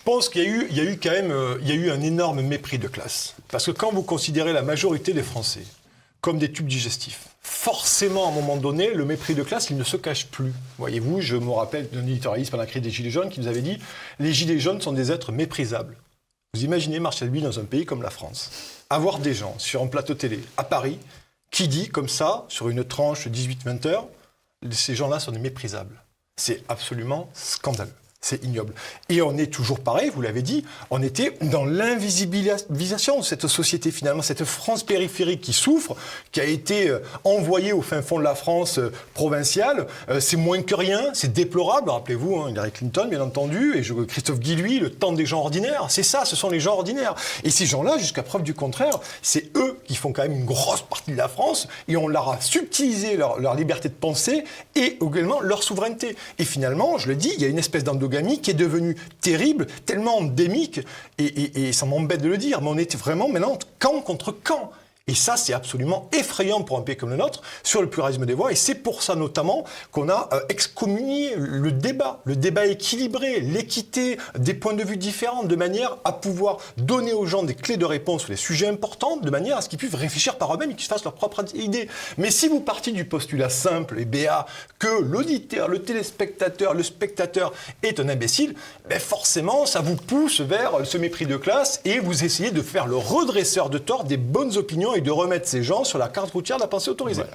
pense qu'il y a eu quand même un énorme mépris de classe. Parce que quand vous considérez la majorité des Français comme des tubes digestifs, forcément, à un moment donné, le mépris de classe, il ne se cache plus. Voyez-vous, je me rappelle d'un éditorialiste pendant la crise des Gilets jaunes qui nous avait dit « Les Gilets jaunes sont des êtres méprisables ». Vous imaginez Marcel Bille dans un pays comme la France, avoir des gens sur un plateau télé à Paris qui dit comme ça, sur une tranche 18-20 heures, ces gens-là sont des méprisables. C'est absolument scandaleux. C'est ignoble. Et on est toujours pareil, vous l'avez dit, on était dans l'invisibilisation de cette société finalement, cette France périphérique qui souffre, qui a été envoyée au fin fond de la France provinciale. C'est moins que rien, c'est déplorable. Rappelez-vous, Hillary Clinton, bien entendu, et Christophe Guilluy, le temps des gens ordinaires. C'est ça, ce sont les gens ordinaires. Et ces gens-là, jusqu'à preuve du contraire, c'est eux qui font quand même une grosse partie de la France, et on leur a subtilisé leur liberté de penser et également leur souveraineté. Et finalement, je le dis, il y a une espèce d'endogamie qui est devenue terrible, tellement endémique, et ça m'embête de le dire, mais on est vraiment maintenant camp contre camp. Et ça, c'est absolument effrayant pour un pays comme le nôtre, sur le pluralisme des voix. Et c'est pour ça, notamment, qu'on a excommunié le débat équilibré, l'équité, des points de vue différents, de manière à pouvoir donner aux gens des clés de réponse sur les sujets importants, de manière à ce qu'ils puissent réfléchir par eux-mêmes et qu'ils se fassent leur propre idée. Mais si vous partez du postulat simple et béat que l'auditeur, le téléspectateur, le spectateur est un imbécile, ben forcément, ça vous pousse vers ce mépris de classe et vous essayez de faire le redresseur de tort des bonnes opinions et de remettre ces gens sur la carte routière de la pensée autorisée. Voilà.